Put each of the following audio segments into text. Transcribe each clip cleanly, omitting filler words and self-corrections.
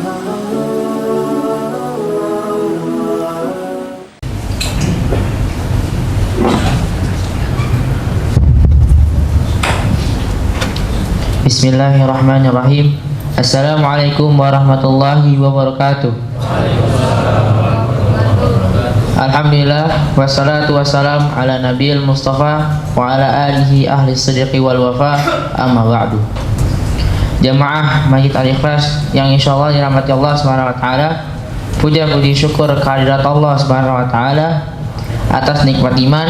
Bismillahirrahmanirrahim. Assalamualaikum warahmatullahi wabarakatuh. Alhamdulillah wassalatu wassalam ala nabiyil mustafa wa ala alihi ahli sidqi wal wafa, amma ba'du. Jamaah Masjid Al-Ikhlas yang insyaallah dirahmati Allah Subhanahu wa taala, puja puji syukur kehadirat Allah Subhanahu wa taala atas nikmat iman,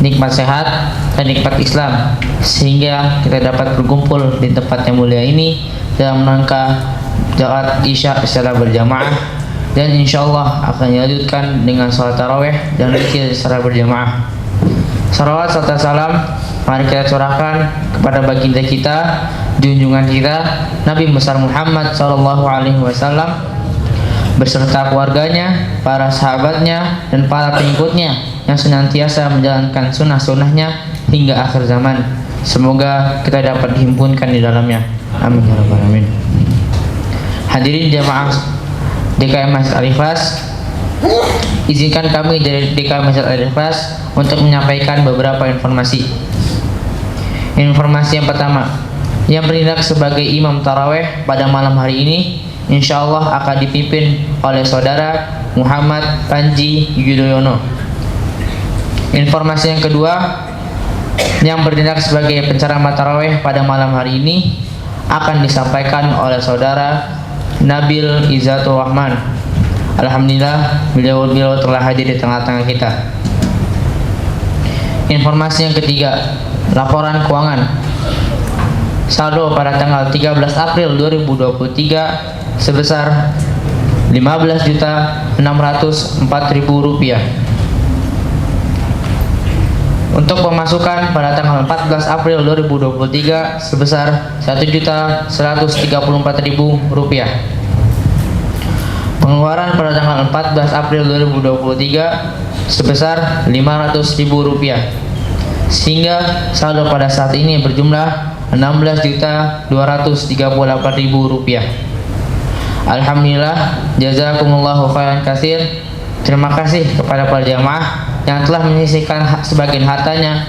nikmat sehat, dan nikmat Islam, sehingga kita dapat berkumpul di tempat yang mulia ini dalam rangka salat Isya secara berjamaah, dan insyaallah akan dilanjutkan dengan salat tarawih dan zikir secara berjamaah. Salawat serta salam mari kita curahkan kepada baginda kita, junjungan kita, Nabi besar Muhammad sallallahu alaihi wasallam beserta keluarganya, para sahabatnya, dan para pengikutnya yang senantiasa menjalankan sunnah-sunnahnya hingga akhir zaman. Semoga kita dapat dihimpunkan di dalamnya. Amin ya rabbal alamin. Hadirin jamaah DKM Masjid Al-Ikhlas, izinkan kami dari DKM Masjid Al-Ikhlas untuk menyampaikan beberapa informasi. Informasi yang pertama, yang bertindak sebagai imam taraweh pada malam hari ini insyaallah akan dipimpin oleh saudara Muhammad Panji Yudhoyono. Informasi yang kedua, yang bertindak sebagai penceramah tarawih pada malam hari ini akan disampaikan oleh saudara Nabil Izzatur Rahman. Alhamdulillah beliau telah hadir di tengah-tengah kita. Informasi yang ketiga, laporan keuangan saldo pada tanggal 13 April 2023 sebesar Rp15.604.000. Untuk pemasukan pada tanggal 14 April 2023 sebesar Rp1.134.000. Pengeluaran pada tanggal 14 April 2023 sebesar Rp500.000, sehingga saldo pada saat ini berjumlah Rp16.238.000. Alhamdulillah, jazakumullahu khairan katsir. Terima kasih kepada para jamaah yang telah menyisihkan sebagian hartanya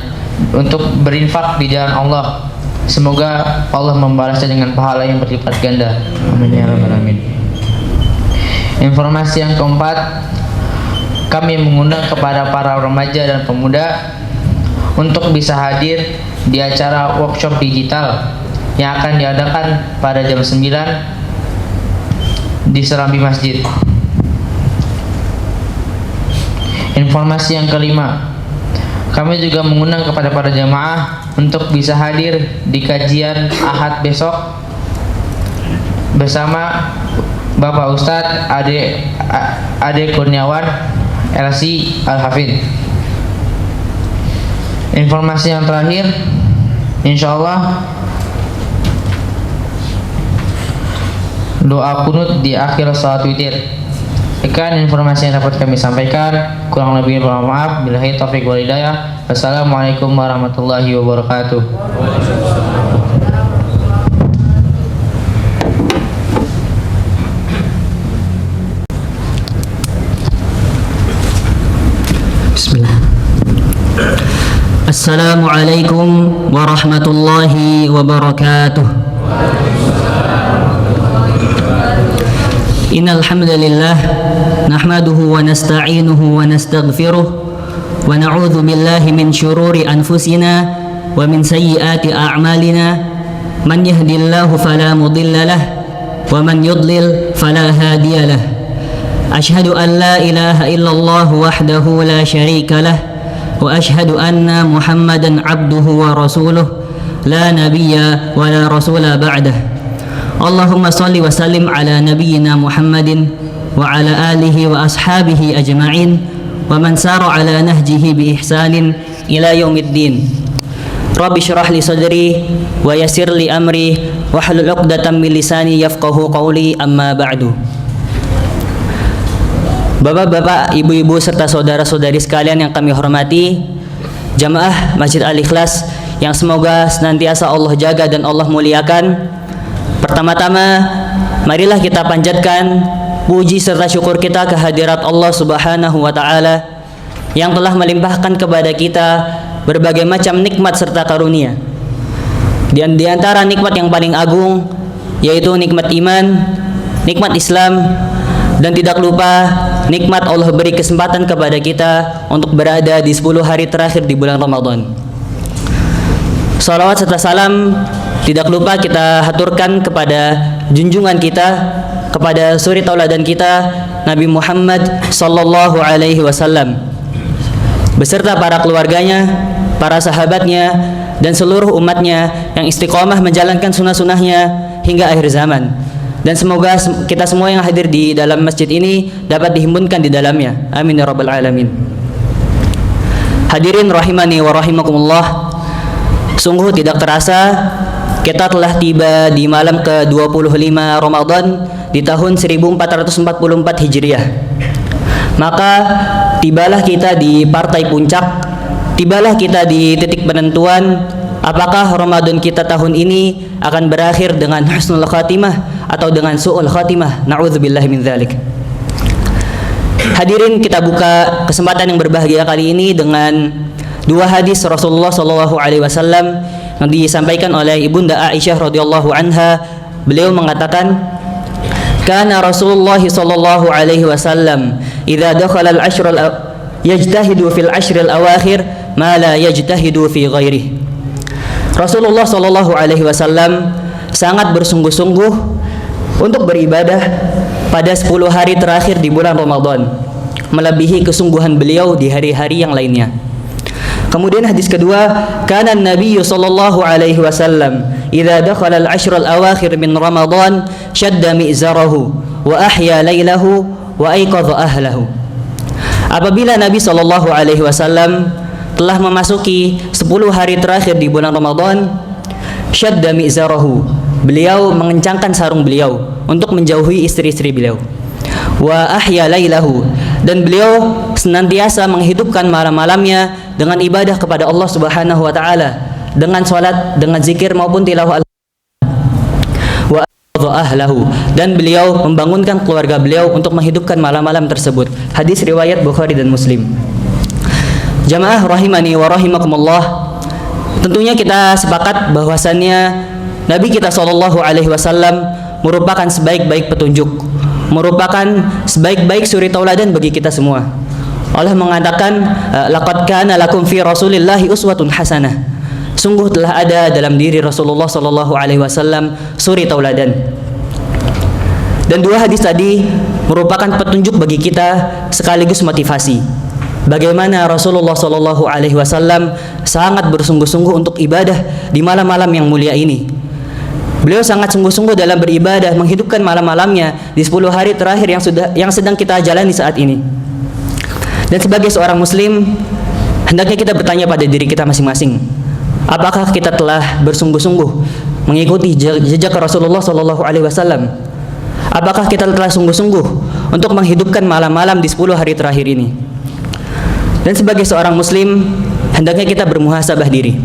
untuk berinfak di jalan Allah. Semoga Allah membalasnya dengan pahala yang berlipat ganda. Amin ya rabbal alamin. Informasi yang keempat, kami mengundang kepada para remaja dan pemuda untuk bisa hadir di acara workshop digital yang akan diadakan pada jam 9 di Serambi Masjid. Informasi yang kelima, kami juga mengundang kepada para jamaah untuk bisa hadir di kajian Ahad besok bersama Bapak Ustadz Ade Kurniawan LC Al-Hafidh. Informasi yang terakhir, insyaallah doa kunut di akhir salat witir. Sekian informasi yang dapat kami sampaikan, kurang lebih mohon maaf. Billahi taufiq wal hidayah. Wassalamualaikum warahmatullahi wabarakatuh. Bismillah. Assalamualaikum warahmatullahi wabarakatuh. Innal hamdalillah nahmaduhu wa nasta'inuhu wa nastaghfiruh wa na'udzu billahi min syururi anfusina wa min sayyiati a'malina, man yahdihillahu fala mudilla lahu wa man yudlil fala hadiya lahu. Ashhadu an la ilaha illallah wahdahu la syarika lahu wa ashhadu anna Muhammadan abduhu wa rasuluh la nabiyya wa la rasula ba'dah. Allahumma salli wa sallim ala nabiyyina Muhammadin wa ala alihi wa ashabihi ajma'in wa man sara ala nahjihi bi ihsanin ila yaumiddin. Rabbi syrah li sadri wa yassir li amri wa hlul 'uqdatam min lisani yafqahu qawli, amma ba'du. Bapak-bapak, ibu-ibu serta saudara-saudari sekalian yang kami hormati, jamaah Masjid Al-Ikhlas yang semoga senantiasa Allah jaga dan Allah muliakan. Pertama-tama marilah kita panjatkan puji serta syukur kita kehadirat Allah Subhanahu wa taala yang telah melimpahkan kepada kita berbagai macam nikmat serta karunia. Di antara nikmat yang paling agung yaitu nikmat iman, nikmat Islam, dan tidak lupa nikmat Allah beri kesempatan kepada kita untuk berada di 10 hari terakhir di bulan Ramadan. Salawat serta salam tidak lupa kita haturkan kepada junjungan kita, kepada suri tauladan kita, Nabi Muhammad sallallahu alaihi wasallam, beserta para keluarganya, para sahabatnya, dan seluruh umatnya yang istiqomah menjalankan sunnah-sunnahnya hingga akhir zaman. Dan semoga kita semua yang hadir di dalam masjid ini dapat dihimpunkan di dalamnya. Amin ya rabbal alamin. Hadirin rahimani wa rahimakumullah, sungguh tidak terasa kita telah tiba di malam ke-25 Ramadan di tahun 1444 Hijriah. Maka tibalah kita di partai puncak, tibalah kita di titik penentuan apakah Ramadan kita tahun ini akan berakhir dengan husnul khatimah atau dengan su'ul khatimah. Na'udzubillahi min dzalik. Hadirin, kita buka kesempatan yang berbahagia kali ini dengan dua hadis Rasulullah sallallahu alaihi wasallam yang disampaikan oleh Ibunda Aisyah radhiyallahu anha. Beliau mengatakan, "Kana Rasulullah sallallahu alaihi wasallam idza dakhala al-ashr yajtahidu fil ashr al-awakhir ma la yajtahidu fi ghairihi." Rasulullah sallallahu alaihi wasallam sangat bersungguh-sungguh untuk beribadah pada 10 hari terakhir di bulan Ramadan, melebihi kesungguhan beliau di hari-hari yang lainnya. Kemudian hadis kedua, kana Nabi sallallahu alaihi wasallam idza dakhala al-ashr al-awakhir min Ramadan shadda mi'zarahu wa ahya lailahu wa ayqadha ahlahu. Apabila Nabi sallallahu alaihi wasallam telah memasuki 10 hari terakhir di bulan Ramadan, shadda mi'zarahu, beliau mengencangkan sarung beliau untuk menjauhi istri-istri beliau. Wa ahya lailahu, dan beliau senantiasa menghidupkan malam-malamnya dengan ibadah kepada Allah Subhanahu wa taala, dengan salat, dengan zikir maupun tilawah Al-Qur'an. Wa ahlahu, dan beliau membangunkan keluarga beliau untuk menghidupkan malam-malam tersebut. Hadis riwayat Bukhari dan Muslim. Jamaah rahimani wa rahimakumullah, tentunya kita sepakat bahwasannya Nabi kita sallallahu alaihi wasallam merupakan sebaik-baik petunjuk, merupakan sebaik-baik suri tauladan bagi kita semua. Allah mengatakan, laqad kana lakum fi rasulillahi uswatun hasanah. Sungguh telah ada dalam diri Rasulullah sallallahu alaihi wasallam suri tauladan. Dan dua hadis tadi merupakan petunjuk bagi kita sekaligus motivasi. Bagaimana Rasulullah sallallahu alaihi wasallam sangat bersungguh-sungguh untuk ibadah di malam-malam yang mulia ini. Beliau sangat sungguh-sungguh dalam beribadah, menghidupkan malam-malamnya di 10 hari terakhir yang sedang kita jalani saat ini. Dan sebagai seorang muslim, hendaknya kita bertanya pada diri kita masing-masing, apakah kita telah bersungguh-sungguh mengikuti jejak Rasulullah sallallahu alaihi wasallam? Apakah kita telah sungguh-sungguh untuk menghidupkan malam-malam di 10 hari terakhir ini? Dan sebagai seorang muslim, hendaknya kita bermuhasabah diri.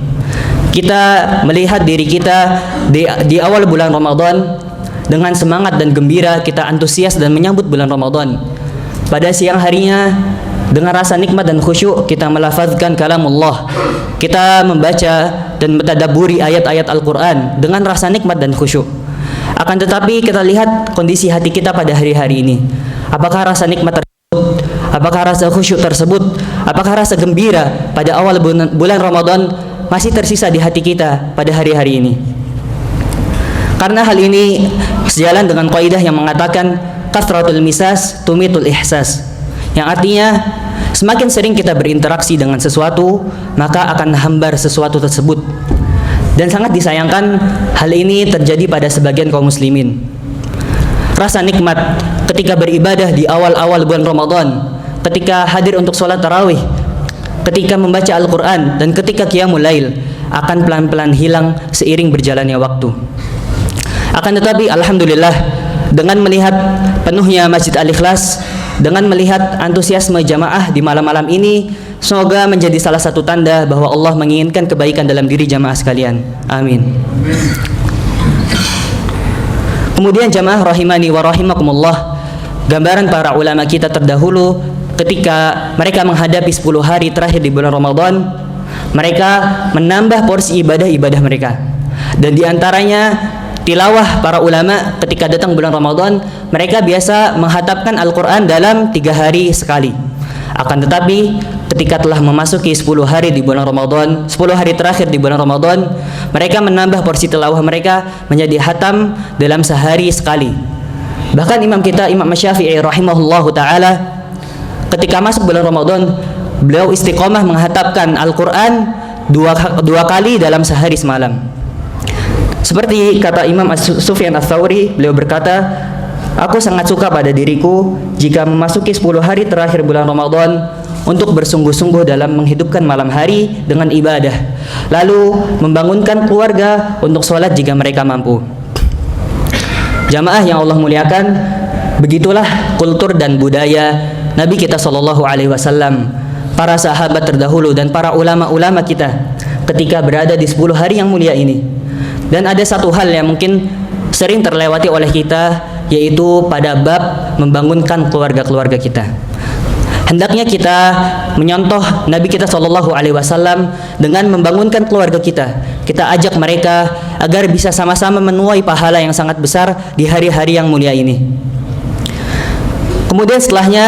Kita melihat diri kita di awal bulan Ramadan dengan semangat dan gembira, kita antusias dan menyambut bulan Ramadan. Pada siang harinya dengan rasa nikmat dan khusyuk kita melafazkan kalamullah. Kita membaca dan mentadabburi ayat-ayat Al-Qur'an dengan rasa nikmat dan khusyuk. Akan tetapi kita lihat kondisi hati kita pada hari-hari ini. Apakah rasa nikmat tersebut, apakah rasa khusyuk tersebut, apakah rasa gembira pada awal bulan Ramadan masih tersisa di hati kita pada hari-hari ini? Karena hal ini sejalan dengan kaidah yang mengatakan kasratul misas tumitul ihsas, yang artinya semakin sering kita berinteraksi dengan sesuatu, maka akan hambar sesuatu tersebut. Dan sangat disayangkan hal ini terjadi pada sebagian kaum muslimin. Rasa nikmat ketika beribadah di awal-awal bulan Ramadan, ketika hadir untuk sholat tarawih, ketika membaca Al-Quran, dan ketika qiyamul lail, akan pelan-pelan hilang seiring berjalannya waktu. Akan tetapi alhamdulillah, dengan melihat penuhnya Masjid Al-Ikhlas, dengan melihat antusiasme jamaah di malam-malam ini, semoga menjadi salah satu tanda bahwa Allah menginginkan kebaikan dalam diri jamaah sekalian. Amin. Kemudian jamaah rahimani wa rahimakumullah, gambaran para ulama kita terdahulu ketika mereka menghadapi 10 hari terakhir di bulan Ramadan, mereka menambah porsi ibadah-ibadah mereka. Dan diantaranya tilawah para ulama ketika datang bulan Ramadan, mereka biasa menghatamkan Al-Quran dalam 3 hari sekali. Akan tetapi ketika telah memasuki 10 hari di bulan Ramadan, 10 hari terakhir di bulan Ramadan, mereka menambah porsi tilawah mereka menjadi hatam dalam sehari sekali. Bahkan imam kita, Imam Syafi'i rahimahullahu ta'ala, ketika masuk bulan Ramadan, beliau istiqomah menghatamkan Al-Quran dua kali dalam sehari semalam. Seperti kata Imam Sufyan Ats-Tsauri, beliau berkata, aku sangat suka pada diriku jika memasuki 10 hari terakhir bulan Ramadan untuk bersungguh-sungguh dalam menghidupkan malam hari dengan ibadah, lalu membangunkan keluarga untuk sholat jika mereka mampu. Jamaah yang Allah muliakan, begitulah kultur dan budaya Nabi kita Shallallahu Alaihi Wasallam, para sahabat terdahulu dan para ulama-ulama kita ketika berada di 10 hari yang mulia ini. Dan ada satu hal yang mungkin sering terlewati oleh kita, yaitu pada bab membangunkan keluarga-keluarga kita. Hendaknya kita menyontoh Nabi kita Shallallahu Alaihi Wasallam dengan membangunkan keluarga kita. Kita ajak mereka agar bisa sama-sama menuai pahala yang sangat besar di hari-hari yang mulia ini. Kemudian setelahnya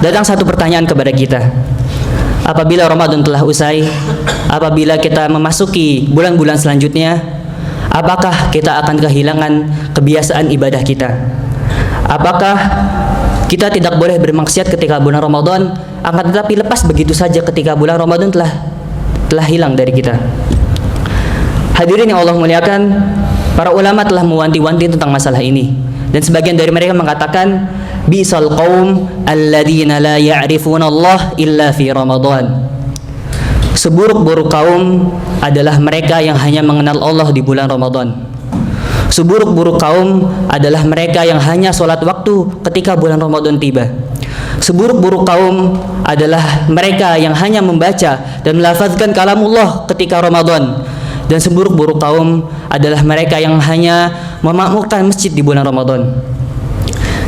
datang satu pertanyaan kepada kita. Apabila Ramadan telah usai, apabila kita memasuki bulan-bulan selanjutnya, apakah kita akan kehilangan kebiasaan ibadah kita? Apakah kita tidak boleh bermaksiat ketika bulan Ramadan, akan tetapi lepas begitu saja ketika bulan Ramadan telah hilang dari kita? Hadirin yang Allah muliakan, para ulama telah mewanti-wanti tentang masalah ini, dan sebagian dari mereka mengatakan, bisal qaum alladzina la ya'rifuna Allah illa fi Ramadan. Seburuk-buruk kaum adalah mereka yang hanya mengenal Allah di bulan Ramadan. Seburuk-buruk kaum adalah mereka yang hanya sholat waktu ketika bulan Ramadan tiba. Seburuk-buruk kaum adalah mereka yang hanya membaca dan melafazkan kalamullah ketika Ramadan. Dan seburuk-buruk kaum adalah mereka yang hanya memakmurkan masjid di bulan Ramadan.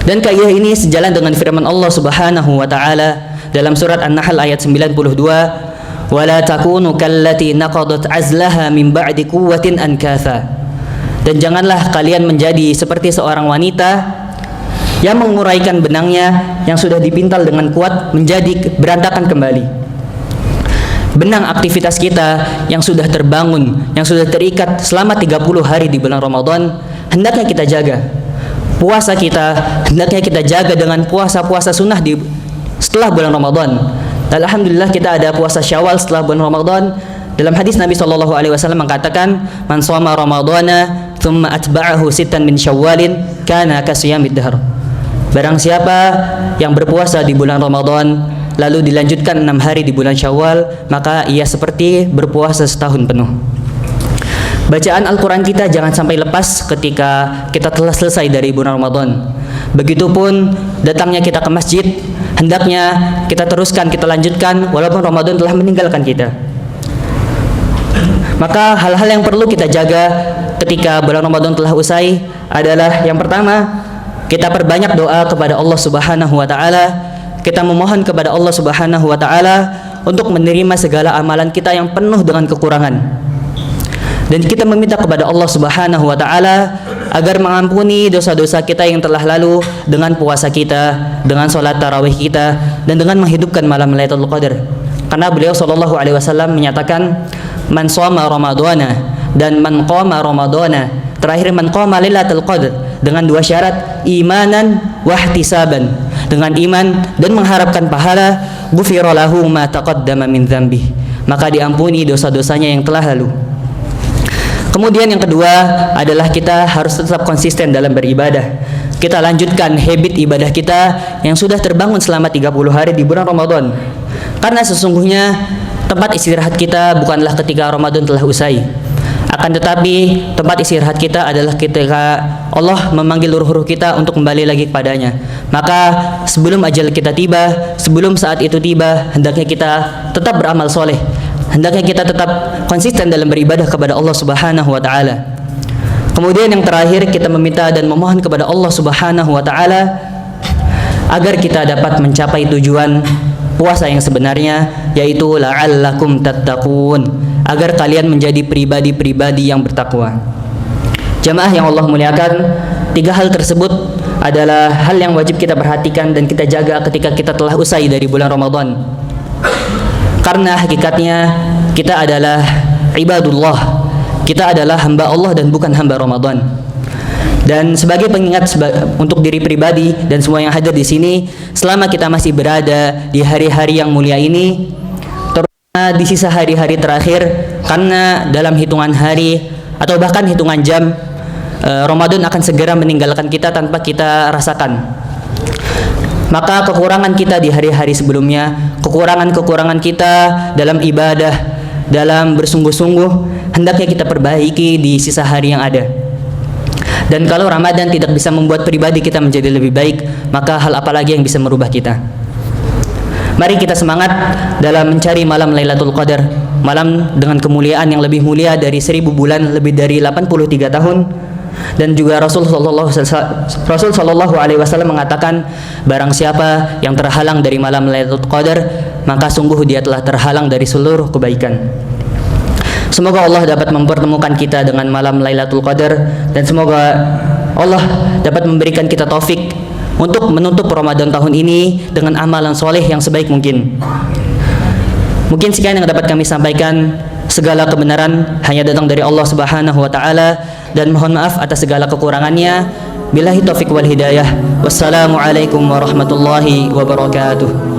Dan kaidah ini sejalan dengan firman Allah Subhanahu wa taala dalam surat An-Nahl ayat 92, wala takunu kallati naqadat azlaha min ba'di quwwatin ankatha. Dan janganlah kalian menjadi seperti seorang wanita yang menguraikan benangnya yang sudah dipintal dengan kuat menjadi berantakan kembali. Benang aktivitas kita yang sudah terbangun, yang sudah terikat selama 30 hari di bulan Ramadan, hendaknya kita jaga. Puasa kita hendaknya kita jaga dengan puasa-puasa sunnah setelah bulan Ramadan. Alhamdulillah kita ada puasa Syawal setelah bulan Ramadan. Dalam hadis Nabi SAW mengatakan, man shoma Ramadana thumma atba'ahu sittan min Syawalin kana kasiyamid dahr. Barang siapa yang berpuasa di bulan Ramadan lalu dilanjutkan 6 hari di bulan Syawal, maka ia seperti berpuasa setahun penuh. Bacaan Al-Quran kita jangan sampai lepas ketika kita telah selesai dari bulan Ramadan. Begitupun datangnya kita ke masjid, hendaknya kita teruskan, kita lanjutkan walaupun Ramadan telah meninggalkan kita. Maka hal-hal yang perlu kita jaga ketika bulan Ramadan telah usai adalah yang pertama, kita perbanyak doa kepada Allah Subhanahu wa taala. Kita memohon kepada Allah Subhanahu wa taala untuk menerima segala amalan kita yang penuh dengan kekurangan. Dan kita meminta kepada Allah Subhanahu wa taala agar mengampuni dosa-dosa kita yang telah lalu dengan puasa kita, dengan salat tarawih kita, dan dengan menghidupkan malam Lailatul Qadar. Karena beliau sallallahu alaihi wasallam menyatakan, man shoma Ramadana dan man qama Ramadana, terakhir man qama Lailatul Qadar, dengan 2 syarat, imanan wa ihtisaban, dengan iman dan mengharapkan pahala, ghufira lahu ma taqaddama min dzambi, maka diampuni dosa-dosanya yang telah lalu. Kemudian yang kedua adalah kita harus tetap konsisten dalam beribadah. Kita lanjutkan habit ibadah kita yang sudah terbangun selama 30 hari di bulan Ramadan. Karena sesungguhnya tempat istirahat kita bukanlah ketika Ramadan telah usai. Akan tetapi tempat istirahat kita adalah ketika Allah memanggil ruh-ruh kita untuk kembali lagi kepadanya. Maka sebelum ajal kita tiba, sebelum saat itu tiba, hendaknya kita tetap beramal soleh. Hendaknya kita tetap konsisten dalam beribadah kepada Allah Subhanahu wa taala. Kemudian yang terakhir, kita meminta dan memohon kepada Allah Subhanahu wa taala agar kita dapat mencapai tujuan puasa yang sebenarnya, yaitu la'allakum tattaqun, agar kalian menjadi pribadi-pribadi yang bertakwa. Jamaah yang Allah muliakan, 3 hal tersebut adalah hal yang wajib kita perhatikan dan kita jaga ketika kita telah usai dari bulan Ramadan. Karena hakikatnya kita adalah ibadullah, kita adalah hamba Allah dan bukan hamba Ramadan. Dan sebagai pengingat untuk diri pribadi dan semua yang hadir di sini, selama kita masih berada di hari-hari yang mulia ini, terutama di sisa hari-hari terakhir, karena dalam hitungan hari atau bahkan hitungan jam, Ramadan akan segera meninggalkan kita tanpa kita rasakan. Maka kekurangan kita di hari-hari sebelumnya, kekurangan-kekurangan kita dalam ibadah, dalam bersungguh-sungguh, hendaknya kita perbaiki di sisa hari yang ada. Dan kalau Ramadan tidak bisa membuat pribadi kita menjadi lebih baik, maka hal apa lagi yang bisa merubah kita? Mari kita semangat dalam mencari malam Lailatul Qadar, malam dengan kemuliaan yang lebih mulia dari 1000 bulan, lebih dari 83 tahun. Dan juga Rasul sallallahu alaihi wasallam mengatakan, barang siapa yang terhalang dari malam Lailatul Qadar, maka sungguh dia telah terhalang dari seluruh kebaikan. Semoga Allah dapat mempertemukan kita dengan malam Lailatul Qadar, dan semoga Allah dapat memberikan kita taufik untuk menutup Ramadan tahun ini dengan amalan soleh yang sebaik mungkin. Mungkin sekian yang dapat kami sampaikan. Segala kebenaran hanya datang dari Allah Subhanahu wa taala, dan mohon maaf atas segala kekurangannya. Billahi taufik wal hidayah. Wassalamualaikum warahmatullahi wabarakatuh.